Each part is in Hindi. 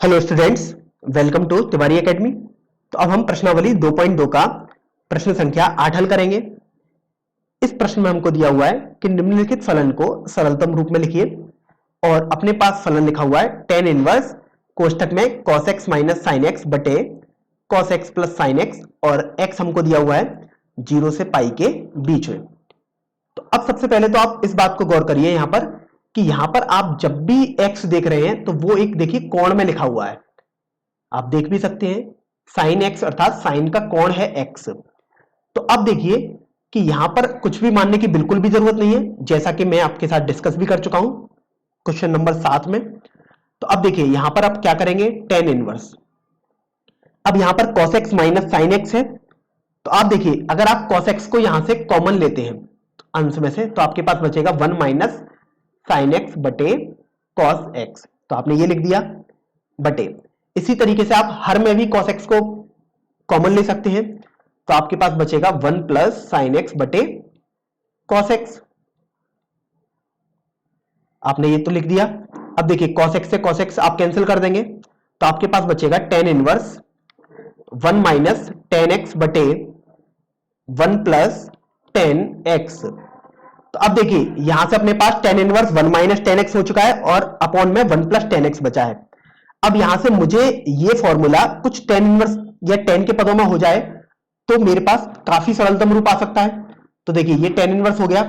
Hello students, welcome to Tiwari Academy. तो अब हम प्रश्नावली 2.2 का प्रश्न संख्या 8 हल करेंगे। इस प्रश्न में हमको दिया हुआ है कि निम्नलिखित फलन को सरलतम रूप में लिखिए और अपने पास फलन लिखा हुआ है tan इनवर्स कोष्टक में cos x minus sine x बटे cos x plus sine x और x हमको दिया हुआ है 0 से पाई के बीच में। तो अब सबसे पहले तो आप इस बात को गौर करिए यहां पर कि यहां पर आप जब भी x देख रहे हैं तो वो एक देखिए कोण में लिखा हुआ है। आप देख भी सकते हैं साइन x अर्थात साइन का कोण है x। तो अब देखिए कि यहां पर कुछ भी मानने की बिल्कुल भी जरूरत नहीं है, जैसा कि मैं आपके साथ डिस्कस भी कर चुका हूं क्वेश्चन नंबर 7 में। तो अब देखिए यहां पर आप क्या करेंगे, tan इनवर्स। अब यहां पर cos x minus sine x है, तो आप देखिए अगर आप cos x को यहां से कॉमन लेते हैं अंश में से, तो आपके पास बचेगा 1 माइनस साइन एक्स बटे cos x। तो आपने ये लिख दिया बटे, इसी तरीके से आप हर में भी cos x को कॉमन ले सकते हैं, तो आपके पास बचेगा 1 प्लस साइन एक्स बटे cos x। आपने ये तो लिख दिया। अब देखिए cos x से cos x आप कैंसिल कर देंगे, तो आपके पास बचेगा tan inverse 1 minus tan x बटे 1 प्लस tan x। तो अब देखिए यहां से अपने पास tan inverse 1 minus tan x हो चुका है और अपॉन में 1 प्लस tan x बचा है। अब यहां से मुझे ये फॉर्मूला कुछ tan इनवर्स या tan के पदों में हो जाए तो मेरे पास काफी सरलतम रूप आ सकता है। तो देखिए ये tan इनवर्स हो गया।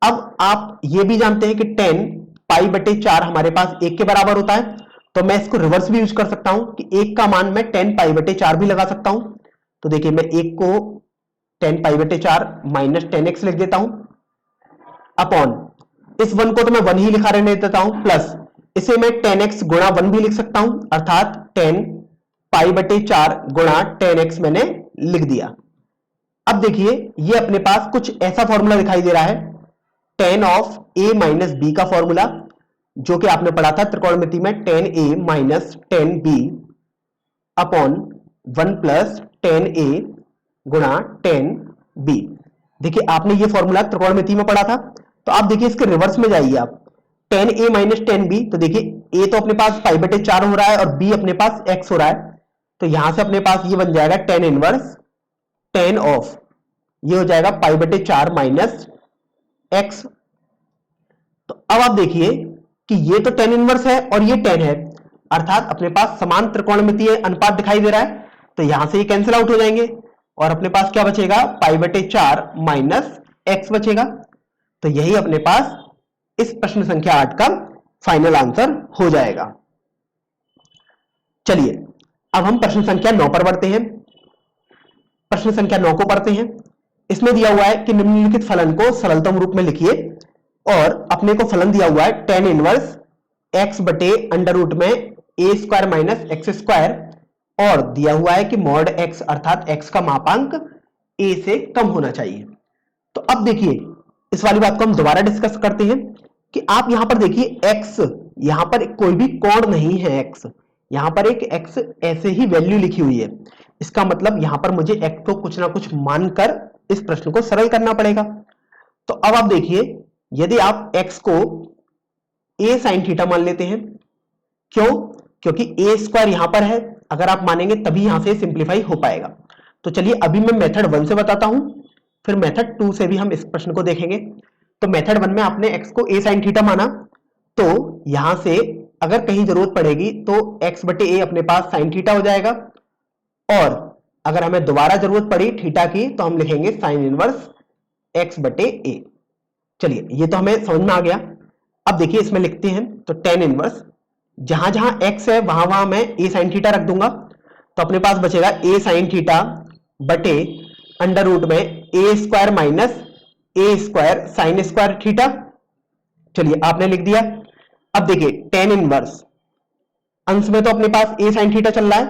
अब आप ये भी जानते हैं कि tan पाई बटे 4 हमारे पास 1 के बराबर होता है, तो मैं इसको रिवर्स भी यूज कर सकता हूं कि 1 का मान मैं tan पाई बटे 4 भी लगा सकता हूं। तो देखिए मैं 1 को tan पाई बटे 4 माइनस tan x लिख देता हूं अपॉन इस 1 को तो मैं 1 ही लिखा रहने देता हूं, प्लस इसे मैं tan x गुणा 1 भी लिख सकता हूं, अर्थात tan पाई बटे 4 गुणा tan x मैंने लिख दिया। अब देखिए ये अपने पास कुछ ऐसा फॉर्मूला दिखाई दे रहा है tan of a minus b का फॉर्मूला, जो कि आपने पढ़ा था त्रिकोणमिति में tan a minus tan b upon 1 plus tan a गुणा tan b। देखिए आपने ये फॉर्मूला त्रिकोणमिति में पढ़ा था, तो आप देखिए इसके रिवर्स में जाइए आप tan a minus tan b। तो देखिए a तो अपने पास पाई बटे 4 हो रहा है और b अपने पास x हो रहा है, तो यहां से अपने पास ये बन जाएगा tan इनवर्स tan ऑफ ये हो जाएगा पाई बटे 4 माइनस x। तो अब आप देखिए कि ये तो tan इनवर्स है और ये tan है, अर्थात अपने पास समान त्रिकोणमितीय अनुपात दिखाई दे रहा है, तो यहां से ये कैंसिल आउट हो जाएंगे और अपने पास क्या बचेगा, पाई बटे 4 माइनस x बचेगा। तो यही अपने पास इस प्रश्न संख्या 8 का फाइनल आंसर हो जाएगा। चलिए अब हम प्रश्न संख्या 9 पर बढ़ते हैं। प्रश्न संख्या 9 को पढ़ते हैं। इसमें दिया हुआ है कि निम्नलिखित फलन को सरलतम रूप में लिखिए और अपने को फलन दिया हुआ है tan इनवर्स x बटे अंडर रूट में a square minus x square और दिया हुआ है कि मॉड x अर्थात x का मापांक a से कम होना चाहिए। तो अब देखिए इस वाली बात को हम दोबारा डिस्कस करते हैं कि आप यहां पर देखिए x, यहां पर कोई भी कोण नहीं है x, यहां पर एक x ऐसे ही वैल्यू लिखी हुई है, इसका मतलब यहां पर मुझे x को कुछ ना कुछ मानकर इस प्रश्न को सरल करना पड़ेगा। तो अब आप देखिए यदि आप x को a sin थीटा मान लेते हैं, क्यों, क्योंकि a स्क्वायर यहां पर है, अगर आप मानेंगे तभी यहां से सिंप्लीफाई हो पाएगा। तो चलिए अभी मैं मेथड 1 से बताता हूं, फिर मेथड 2 से भी हम इस प्रश्न को देखेंगे। तो मेथड 1 में आपने x को a sin थीटा माना, तो यहां से अगर कहीं जरूरत पड़ेगी तो x बटे a अपने पास sin थीटा हो जाएगा, और अगर हमें दोबारा जरूरत पड़ी थीटा की तो हम लिखेंगे साइन इनवर्स x बटे a। चलिए ये तो हमें समझ में आ गया। अब देखिए इसमें लिखते हैं तो tan इनवर्स जहां जहां x है वहां वहां मैं a sin थीटा रख दूंगा, तो अपने पास बचेगा a sin थीटा बटे अंडर रूट में a square minus a square sine square theta. चलिए आपने लिख दिया। अब देखिए tan इनवर्स अंश में तो अपने पास a sin थीटा चल रहा है,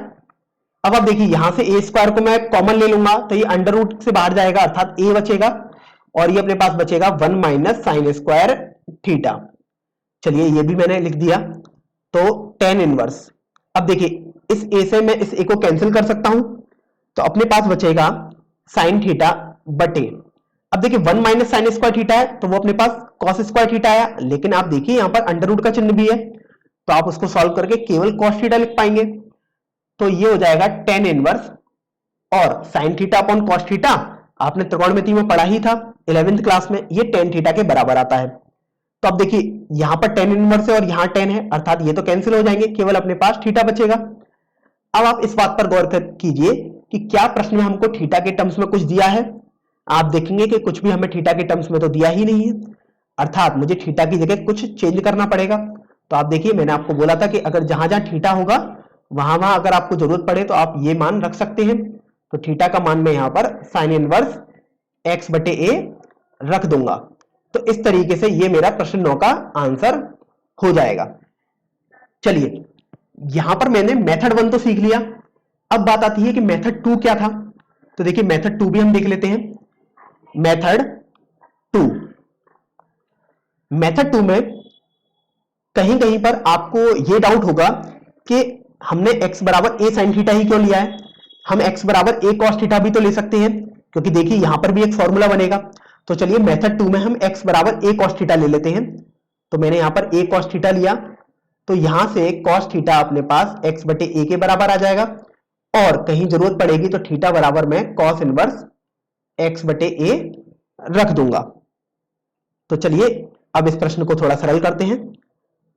अब आप देखिए यहां से a स्क्वायर को मैं कॉमन ले लूंगा तो ये अंडर रूट से बाहर जाएगा अर्थात a बचेगा, और ये अपने पास बचेगा 1 माइनस साइन स्क्वायर थीटा। चलिए ये भी मैंने लिख दिया। तो tan इनवर्स, अब देखिए इस a से मैं इस a को कैंसिल कर सकता हूं, तो अपने पास बचेगा साइन थीटा बटे, अब देखिए 1 माइनस साइन स्क्वायर थीटा है तो वो अपने पास कॉस स्क्वायर थीटा आया, लेकिन आप देखिए यहां पर अंडर रूट का चिन्ह भी है, तो आप उसको सॉल्व करके केवल cos थीटा लिख पाएंगे। तो ये हो जाएगा tan इनवर्स, और sin theta upon cos theta आपने त्रिकोणमिति में पढ़ा ही था 11th क्लास में, ये tan थीटा के बराबर आता है। तो अब देखिए यहां पर tan इनवर्स है और यहां tan है, अर्थात ये तो कैंसिल हो जाएंगे, केवल अपने पास थीटा बचेगा। अब आप इस बात पर गौर कीजिए कि क्या प्रश्न में हमको थीटा के टर्म्स में कुछ दिया है। आप देखेंगे कि कुछ भी हमें थीटा के टर्म्स में तो दिया ही नहीं है, अर्थात मुझे थीटा की जगह कुछ चेंज करना पड़ेगा। तो आप देखिए मैंने आपको बोला था कि अगर जहां जहां थीटा होगा वहां वहां अगर आपको जरूरत पड़े तो आप ये मान रख सकते हैं। तो थीटा का मान मैं यहां पर साइन इनवर्स x बटे a रख दूंगा। तो इस तरीके से ये मेरा प्रश्न 9 का आंसर हो जाएगा। चलिए यहां पर मैंने मेथड 1 तो सीख लिया, अब बात आती है कि मेथड 2 क्या था। तो देखिए मेथड 2 भी हम देख लेते हैं। मेथड 2 में कहीं कहीं पर आपको यह डाउट होगा कि हमने x बराबर a sin थीटा ही क्यों लिया है, हम x बराबर a cos थीटा भी तो ले सकते हैं, क्योंकि देखिए यहां पर भी एक फॉर्मूला बनेगा। तो चलिए मेथड 2 में हम x बराबर a cos थीटा ले लेते हैं। तो मैंने यहां पर a cos थीटा लिया, तो यहां से cos थीटा अपने पास x बटे a के बराबर आ जाएगा, और कहीं जरूरत पड़ेगी तो थीटा बराबर मैं cos इनवर्स x बटे a रख दूंगा। तो चलिए अब इस प्रश्न को थोड़ा सरल करते हैं।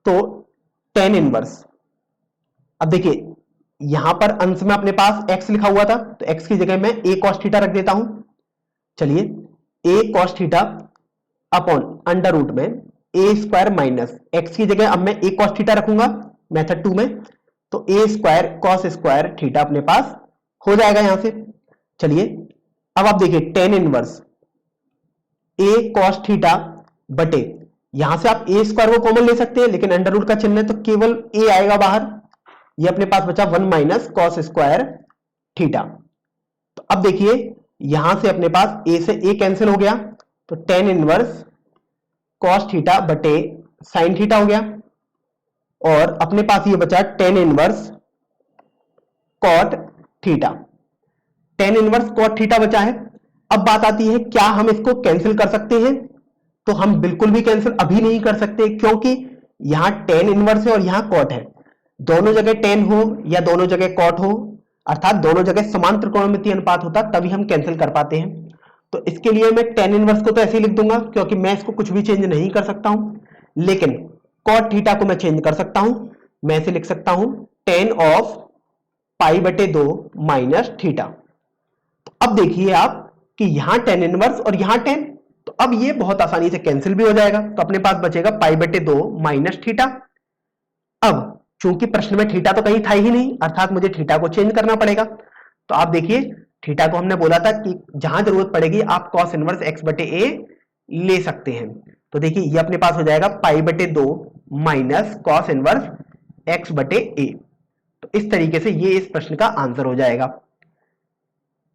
तो tan इनवर्स, अब देखिए यहां पर अंश में अपने पास x लिखा हुआ था, तो x की जगह मैं a cos थीटा रख देता हूं। चलिए a cos theta upon under root में a स्क्वायर माइनस x की जगह अब मैं a cos थीटा रखूंगा मेथड 2 में, तो a square cos square theta अपने पास हो जाएगा यहां से। चलिए अब आप देखिए tan inverse a cos theta बटे, यहां से आप a स्क्वायर को कॉमन ले सकते हैं, लेकिन अंडर रूट का चिन्ह है तो केवल a आएगा बाहर, ये अपने पास बचा 1 माइनस कॉस स्क्वायर थीटा। तो अब देखिए यहां से अपने पास a से a कैंसिल हो गया, तो tan इनवर्स कॉस थीटा बटे साइन थीटा हो गया, और अपने पास ये बचा tan inverse cot theta. tan inverse cot theta बचा है। अब बात आती है क्या हम इसको कैंसिल कर सकते हैं, तो हम बिल्कुल भी कैंसिल अभी नहीं कर सकते, क्योंकि यहां tan इनवर्स है और यहां कॉट है। दोनों जगह tan हो या दोनों जगह कॉट हो, अर्थात दोनों जगह समान त्रिकोणमितीय अनुपात होता तभी हम कैंसिल कर पाते हैं। तो इसके लिए मैं tan इनवर्स को तो ऐसे ही लिख दूंगा, क्योंकि मैं इसको कुछ भी चेंज नहीं कर सकता हूं, लेकिन कॉट थीटा को मैं चेंज कर सकता हूं। मैं इसे लिख सकता हूं tan ऑफ पाई बटे 2 माइनस थीटा। तो अब देखिए आप कि यहां tan इनवर्स और यहां tan, तो अब ये बहुत आसानी से कैंसिल भी हो जाएगा, तो अपने पास बचेगा पाई बटे 2 माइनस थीटा। अब चूंकि प्रश्न में थीटा तो कहीं था ही नहीं, अर्थात मुझे थीटा को चेंज करना पड़ेगा। तो आप देखिए थीटा को हमने बोला था कि जहां जरूरत पड़ेगी आप cos इनवर्स x बटे a ले सकते हैं। तो देखिए ये अपने पास हो जाएगा पाई बटे 2 माइनस कॉस इनवर्स x बटे a। तो इस तरीके से ये इस प्रश्न का आंसर हो जाएगा।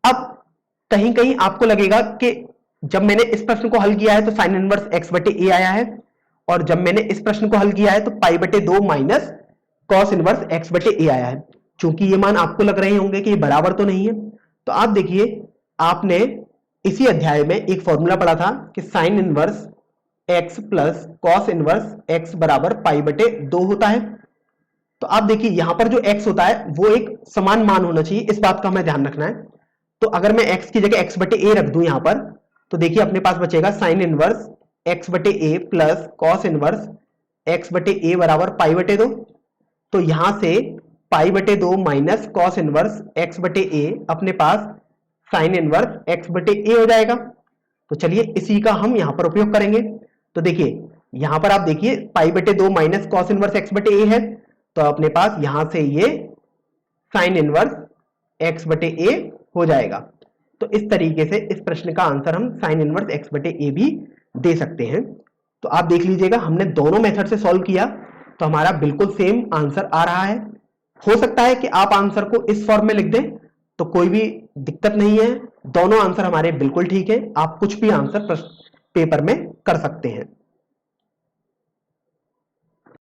अब कहीं कहीं आपको लगेगा कि जब मैंने इस प्रश्न को हल किया है तो साइन इनवर्स x बटे a आया है, और जब मैंने इस प्रश्न को हल किया है तो पाई बटे 2 माइनस कॉस इनवर्स x बटे a आया है। चूंकि ये मान आपको लग रहे होंगे कि ये बराबर तो नहीं है, तो आप देखिए आपने इसी अध्याय में एक फॉर्मूला पढ़ा था कि sine inverse x plus cos inverse x बराबर पाई बटे 2 होता है। तो आप देखिए यहां पर जो x होता है वो एक समान मान होना चाहिए, इस बात का हमें ध्यान रखना है। तो अगर मैं x की जगह x बटे a रख दूं यहां पर, तो देखिए अपने पास बचेगा साइन इनवर्स x बटे a plus cos inverse x बटे a बराबर पाई बटे 2। तो यहां से पाई बटे 2 माइनस कॉस इनवर्स x बटे a अपने पास साइन इनवर्स x बटे a हो जाएगा। तो चलिए इसी का हम यहां पर उपयोग करेंगे। तो देखिए यहां पर आप देखिए पाई बटे 2 माइनस कॉस इनवर्स x बटे a है, तो अपने पास यहां से ये साइन इनवर्स x बटे a हो जाएगा। तो इस तरीके से इस प्रश्न का आंसर हम साइन इनवर्स x बटे a भी दे सकते हैं। तो आप देख लीजिएगा हमने दोनों मेथड से सॉल्व किया तो हमारा बिल्कुल सेम आंसर आ रहा है। हो सकता है कि आप आंसर को इस फॉर्म में लिख दें तो कोई भी दिक्कत नहीं है, दोनों आंसर हमारे बिल्कुल ठीक है, आप कुछ भी आंसर पेपर में कर सकते हैं।